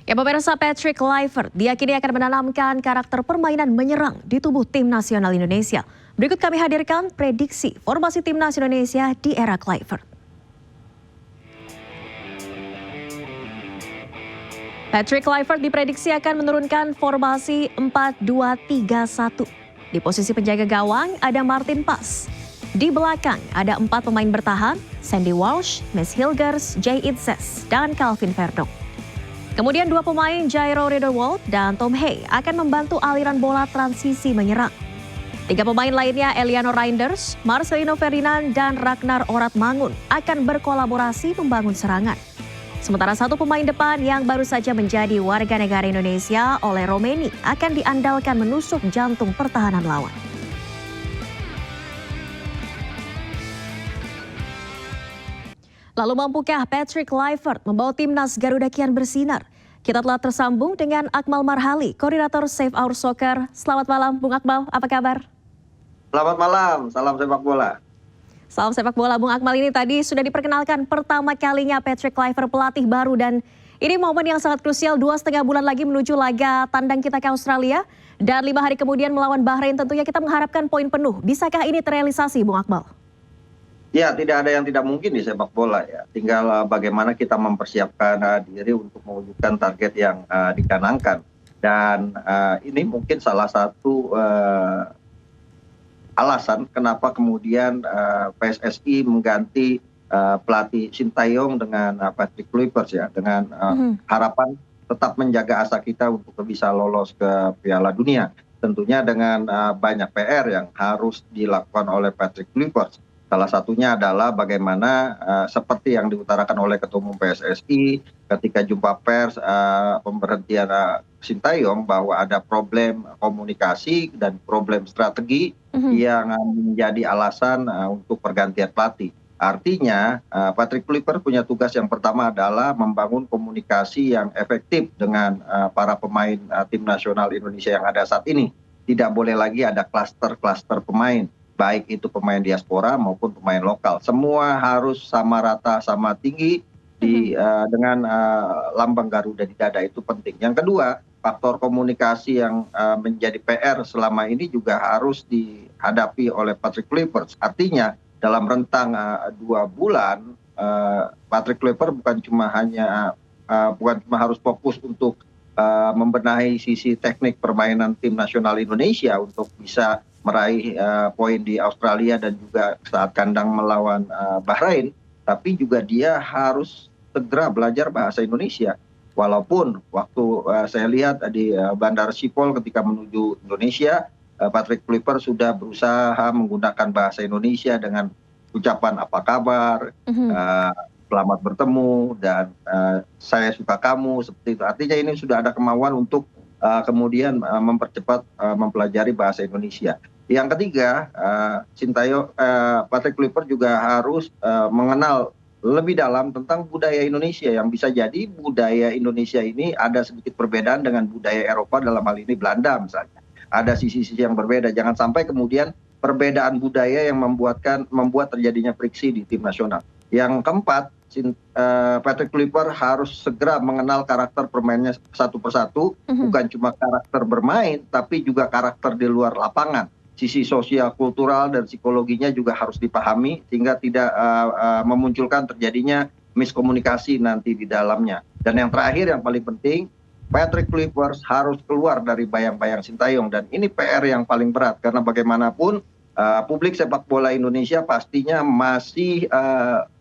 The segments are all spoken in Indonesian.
Ya, pemirsa, Patrick Kluivert diyakini akan menanamkan karakter permainan menyerang di tubuh tim nasional Indonesia. Berikut kami hadirkan prediksi formasi timnas Indonesia di era Kluivert. Patrick Kluivert diprediksi akan menurunkan formasi 4-2-3-1. Di posisi penjaga gawang ada Martin Pas. Di belakang ada 4 pemain bertahan, Sandy Walsh, Mes Hilgers, Jay Itzes, dan Calvin Verdong. Kemudian 2 pemain Jairo Riederwald dan Tom Hay akan membantu aliran bola transisi menyerang. 3 pemain lainnya Eliano Reinders, Marcelino Ferdinand, dan Ragnar Oratmangun akan berkolaborasi membangun serangan. Sementara 1 pemain depan yang baru saja menjadi warga negara Indonesia oleh Romeni akan diandalkan menusuk jantung pertahanan lawan. Lalu mampukah Patrick Kluivert membawa timnas Garuda kian bersinar? Kita telah tersambung dengan Akmal Marhali, koordinator Save Our Soccer. Selamat malam, Bung Akmal, apa kabar? Selamat malam, salam sepak bola. Salam sepak bola, Bung Akmal. Ini tadi sudah diperkenalkan pertama kalinya Patrick Kluivert, pelatih baru, dan ini momen yang sangat krusial, 2,5 bulan lagi menuju laga tandang kita ke Australia, dan 5 hari kemudian melawan Bahrain. Tentunya kita mengharapkan poin penuh. Bisakah ini terrealisasi, Bung Akmal? Ya, tidak ada yang tidak mungkin di sepak bola ya. Tinggal bagaimana kita mempersiapkan diri untuk mewujudkan target yang dicanangkan. Dan ini mungkin salah satu alasan kenapa kemudian PSSI mengganti pelatih Sintayong dengan Patrick Kluivert ya, dengan harapan tetap menjaga asa kita untuk bisa lolos ke Piala Dunia. Tentunya dengan banyak PR yang harus dilakukan oleh Patrick Kluivert. Salah satunya adalah bagaimana seperti yang diutarakan oleh Ketua Umum PSSI ketika jumpa pers pemberhentian Sintayong, bahwa ada problem komunikasi dan problem strategi yang menjadi alasan untuk pergantian pelatih. Artinya Patrick Kluivert punya tugas yang pertama adalah membangun komunikasi yang efektif dengan para pemain tim nasional Indonesia yang ada saat ini. Tidak boleh lagi ada klaster-klaster pemain, baik itu pemain diaspora maupun pemain lokal. Semua harus sama rata, sama tinggi dengan lambang Garuda di dada, itu penting. Yang kedua, faktor komunikasi yang menjadi PR selama ini juga harus dihadapi oleh Patrick Kluivert. Artinya dalam rentang 2 bulan, Patrick Kluivert bukan cuma harus fokus untuk membenahi sisi teknik permainan tim nasional Indonesia untuk bisa meraih poin di Australia dan juga saat kandang melawan Bahrain, tapi juga dia harus segera belajar bahasa Indonesia. Walaupun waktu saya lihat di Bandara Schiphol ketika menuju Indonesia, Patrick Kluivert sudah berusaha menggunakan bahasa Indonesia dengan ucapan apa kabar, selamat bertemu, dan saya suka kamu, seperti itu. Artinya ini sudah ada kemauan untuk kemudian mempercepat mempelajari bahasa Indonesia. Yang ketiga, Patrick Kluivert juga harus mengenal lebih dalam tentang budaya Indonesia, yang bisa jadi budaya Indonesia ini ada sedikit perbedaan dengan budaya Eropa, dalam hal ini Belanda misalnya. Ada sisi-sisi yang berbeda. Jangan sampai kemudian perbedaan budaya yang membuat terjadinya friksi di tim nasional. Yang keempat, Patrick Kluivert harus segera mengenal karakter permainnya satu persatu, bukan cuma karakter bermain, tapi juga karakter di luar lapangan. Sisi sosial, kultural, dan psikologinya juga harus dipahami sehingga tidak memunculkan terjadinya miskomunikasi nanti di dalamnya. Dan yang terakhir, yang paling penting, Patrick Kluivert harus keluar dari bayang-bayang Sintayong, dan ini PR yang paling berat karena bagaimanapun publik sepak bola Indonesia pastinya masih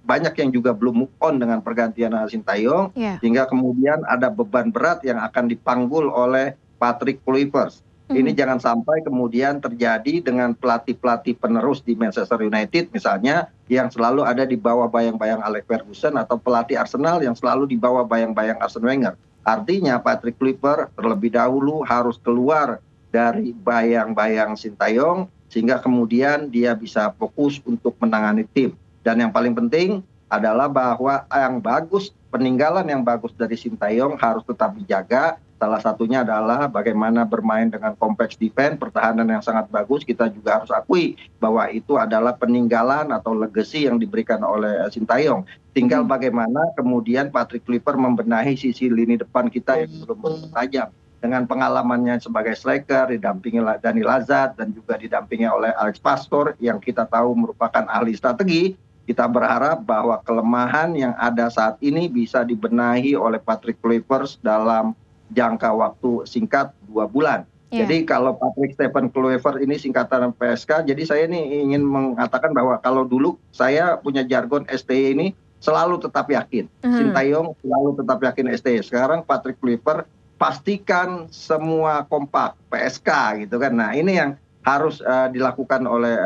banyak yang juga belum move on dengan pergantian Sintayong, sehingga kemudian ada beban berat yang akan dipanggul oleh Patrick Kluivert. Ini jangan sampai kemudian terjadi dengan pelatih-pelatih penerus di Manchester United misalnya, yang selalu ada di bawah bayang-bayang Alex Ferguson, atau pelatih Arsenal yang selalu di bawah bayang-bayang Arsene Wenger. Artinya Patrick Kluivert terlebih dahulu harus keluar dari bayang-bayang Sintayong, sehingga kemudian dia bisa fokus untuk menangani tim. Dan yang paling penting, adalah bahwa yang bagus, peninggalan yang bagus dari Sintayong harus tetap dijaga. Salah satunya adalah bagaimana bermain dengan kompleks defense, pertahanan yang sangat bagus. Kita juga harus akui bahwa itu adalah peninggalan atau legacy yang diberikan oleh Sintayong. Tinggal bagaimana kemudian Patrick Kluivert membenahi sisi lini depan kita yang belum begitu tajam. Dengan pengalamannya sebagai striker, didampingi Dani Lazard dan juga didampingi oleh Alex Pastor yang kita tahu merupakan ahli strategi. Kita berharap bahwa kelemahan yang ada saat ini bisa dibenahi oleh Patrick Kluivert dalam jangka waktu singkat 2 bulan. Jadi kalau Patrick Stephen Kluivert ini singkatan PSK, jadi saya ini ingin mengatakan bahwa kalau dulu saya punya jargon STY ini selalu tetap yakin. Sintayong selalu tetap yakin STY. Sekarang Patrick Kluivert pastikan semua kompak PSK gitu kan. Nah ini yang harus dilakukan oleh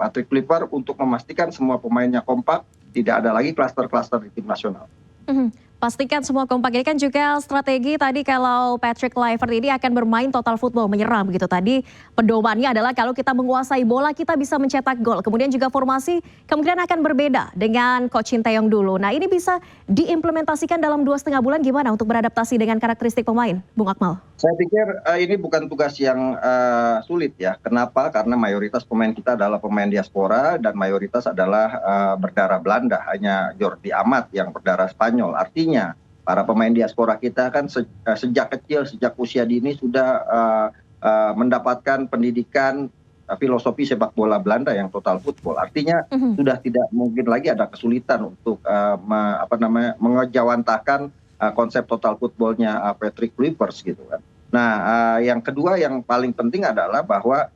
Patrick Kluivert untuk memastikan semua pemainnya kompak, tidak ada lagi klaster-klaster di tim nasional. Pastikan semua kompak. Ini kan juga strategi tadi kalau Patrick Kluivert ini akan bermain total football, menyerang begitu. Tadi pedomannya adalah kalau kita menguasai bola kita bisa mencetak gol. Kemudian juga formasi kemungkinan akan berbeda dengan Coach Sintayong dulu. Nah ini bisa diimplementasikan dalam 2,5 bulan gimana untuk beradaptasi dengan karakteristik pemain, Bung Akmal? Saya pikir ini bukan tugas yang sulit ya. Kenapa? Karena mayoritas pemain kita adalah pemain diaspora dan mayoritas adalah berdarah Belanda. Hanya Jordi Amat yang berdarah Spanyol. Artinya para pemain diaspora kita kan sejak kecil, sejak usia dini sudah mendapatkan pendidikan filosofi sepak bola Belanda yang total football. Artinya sudah tidak mungkin lagi ada kesulitan untuk mengejawantahkan konsep total footballnya Patrick Kluivert gitu kan. Nah, yang kedua yang paling penting adalah bahwa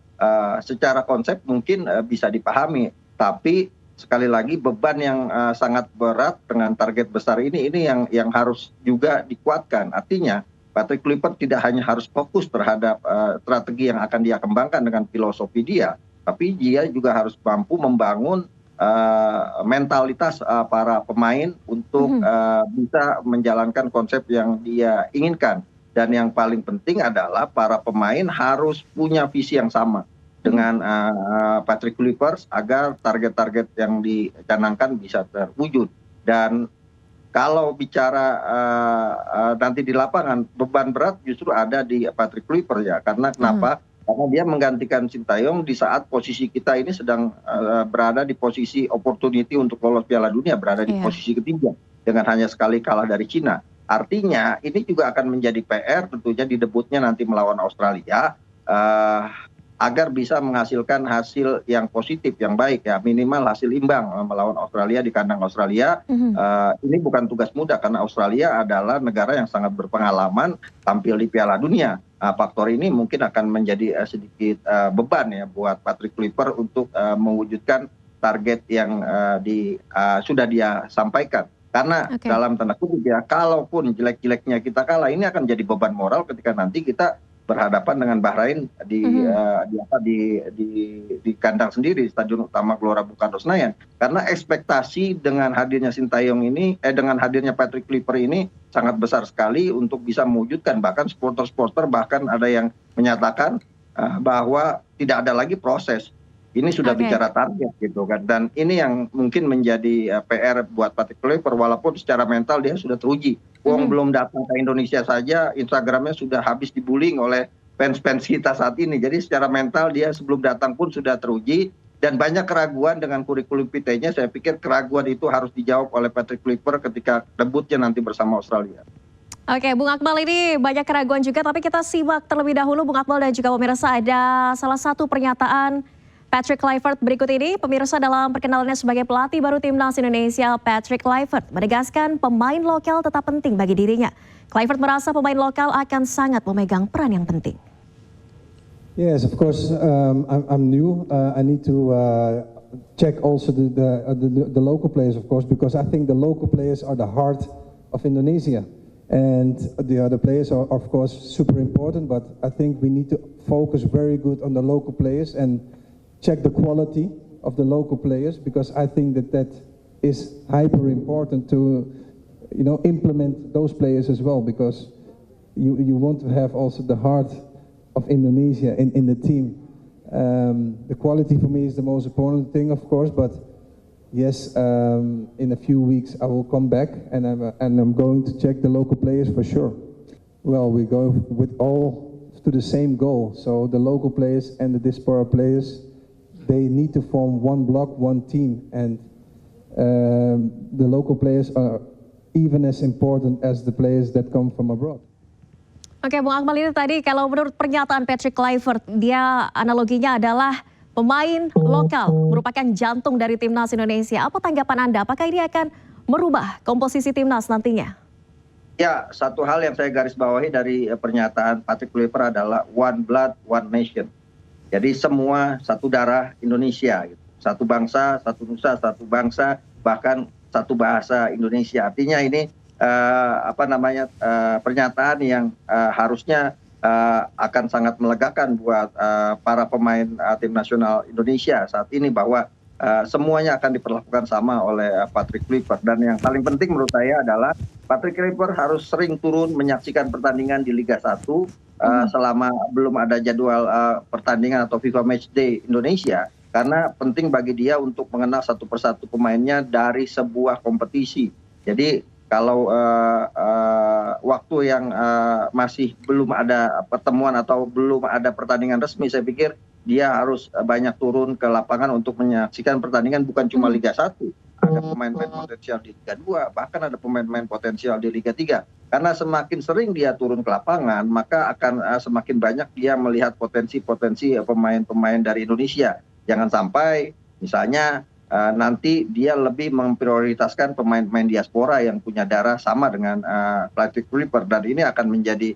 secara konsep mungkin bisa dipahami, tapi sekali lagi beban yang sangat berat dengan target besar ini yang harus juga dikuatkan. Artinya Patrick Kluivert tidak hanya harus fokus terhadap strategi yang akan dia kembangkan dengan filosofi dia, tapi dia juga harus mampu membangun mentalitas para pemain untuk bisa menjalankan konsep yang dia inginkan. Dan yang paling penting adalah para pemain harus punya visi yang sama dengan Patrick Kluivert agar target-target yang dicanangkan bisa terwujud. Dan kalau bicara nanti di lapangan, beban berat justru ada di Patrick Kluivert ya. Karena kenapa? Karena dia menggantikan Sintayong di saat posisi kita ini sedang berada di posisi opportunity untuk lolos Piala Dunia, berada di posisi ketiga dengan hanya sekali kalah dari Cina. Artinya ini juga akan menjadi PR tentunya di debutnya nanti melawan Australia agar bisa menghasilkan hasil yang positif, yang baik ya, minimal hasil imbang melawan Australia di kandang Australia. Ini bukan tugas mudah karena Australia adalah negara yang sangat berpengalaman tampil di Piala Dunia. Faktor ini mungkin akan menjadi sedikit beban ya buat Patrick Kluivert untuk mewujudkan target yang sudah dia sampaikan. Karena dalam tanda kutip ya, kalaupun jelek-jeleknya kita kalah, ini akan jadi beban moral ketika nanti kita berhadapan dengan Bahrain di kandang sendiri, Stadion Utama Gelora Bung Karno Senayan. Karena ekspektasi dengan hadirnya Sintayong ini, dengan hadirnya Patrick Kluivert ini sangat besar sekali untuk bisa mewujudkan. Bahkan supporter-supporter bahkan ada yang menyatakan bahwa tidak ada lagi proses. Ini sudah bicara target gitu kan. Dan ini yang mungkin menjadi PR buat Patrick Kluivert walaupun secara mental dia sudah teruji. Wong belum datang ke Indonesia saja Instagramnya sudah habis dibullying oleh fans-fans kita saat ini. Jadi secara mental dia sebelum datang pun sudah teruji. Dan banyak keraguan dengan kurikulum vitae-nya. Saya pikir keraguan itu harus dijawab oleh Patrick Kluivert ketika debutnya nanti bersama Australia. Oke, Bung Akmal, ini banyak keraguan juga. Tapi kita simak terlebih dahulu Bung Akmal dan juga pemirsa, ada salah satu pernyataan Patrick Kluivert berikut ini. Pemirsa, dalam perkenalannya sebagai pelatih baru Timnas Indonesia, Patrick Kluivert menegaskan pemain lokal tetap penting bagi dirinya. Kluivert merasa pemain lokal akan sangat memegang peran yang penting. Yes, of course. I'm new. I need to check also the local players, of course, because I think the local players are the heart of Indonesia, and the other players are, of course, super important. But I think we need to focus very good on the local players and check the quality of the local players, because I think that is hyper important to, implement those players as well, because you want to have also the heart of Indonesia in the team. The quality for me is the most important thing, of course, but Yes, in a few weeks I will come back and I'm going to check the local players for sure. Well, we go with all to the same goal. So the local players and the diaspora players, they need to form one block, one team, and the local players are even as important as the players that come from abroad. Oke, Bung Akmal, ini tadi kalau menurut pernyataan Patrick Kluivert, dia analoginya adalah pemain lokal, merupakan jantung dari timnas Indonesia. Apa tanggapan Anda? Apakah ini akan merubah komposisi timnas nantinya? Ya, satu hal yang saya garis bawahi dari pernyataan Patrick Kluivert adalah one blood, one nation. Jadi semua satu darah Indonesia, gitu. Satu bangsa, satu nusa, satu bangsa, bahkan satu bahasa Indonesia. Artinya ini pernyataan yang harusnya akan sangat melegakan buat para pemain tim nasional Indonesia saat ini, bahwa semuanya akan diperlakukan sama oleh Patrick Kluivert. Dan yang paling penting menurut saya adalah Patrick Kluivert harus sering turun menyaksikan pertandingan di Liga 1 selama belum ada jadwal pertandingan atau FIFA Matchday Indonesia, karena penting bagi dia untuk mengenal satu persatu pemainnya dari sebuah kompetisi. Jadi kalau waktu yang masih belum ada pertemuan atau belum ada pertandingan resmi, saya pikir dia harus banyak turun ke lapangan untuk menyaksikan pertandingan, bukan cuma Liga 1. Ada pemain-pemain potensial di Liga 2, bahkan ada pemain-pemain potensial di Liga 3. Karena semakin sering dia turun ke lapangan, maka akan semakin banyak dia melihat potensi-potensi pemain-pemain dari Indonesia. Jangan sampai misalnya nanti dia lebih memprioritaskan pemain-pemain diaspora yang punya darah sama dengan Patrick Kluivert, dan ini akan menjadi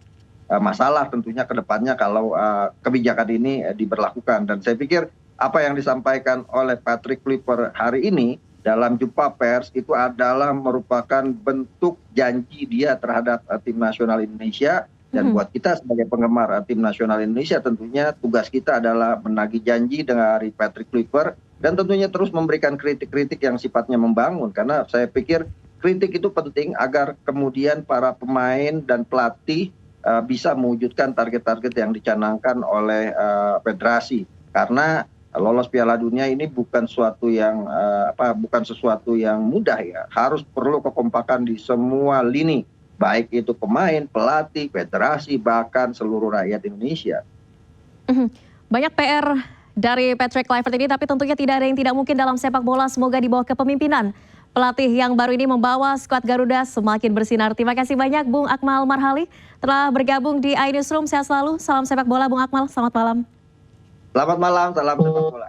masalah tentunya ke depannya kalau kebijakan ini diberlakukan. Dan saya pikir apa yang disampaikan oleh Patrick Kluivert hari ini dalam jumpa pers itu adalah merupakan bentuk janji dia terhadap tim nasional Indonesia. Dan buat kita sebagai penggemar tim nasional Indonesia, tentunya tugas kita adalah menagih janji dari Patrick Kluivert, dan tentunya terus memberikan kritik-kritik yang sifatnya membangun. Karena saya pikir kritik itu penting agar kemudian para pemain dan pelatih bisa mewujudkan target-target yang dicanangkan oleh federasi. Karena lolos Piala Dunia ini bukan sesuatu yang sesuatu yang mudah ya. Harus perlu kekompakan di semua lini, baik itu pemain, pelatih, federasi, bahkan seluruh rakyat Indonesia. Banyak PR dari Patrick Kluivert ini, tapi tentunya tidak ada yang tidak mungkin dalam sepak bola. Semoga di bawah kepemimpinan pelatih yang baru ini membawa skuad Garuda semakin bersinar. Terima kasih banyak Bung Akmal Marhali telah bergabung di iNewsroom. Sehat selalu, salam sepak bola Bung Akmal, selamat malam. Selamat malam, salam sepak bola.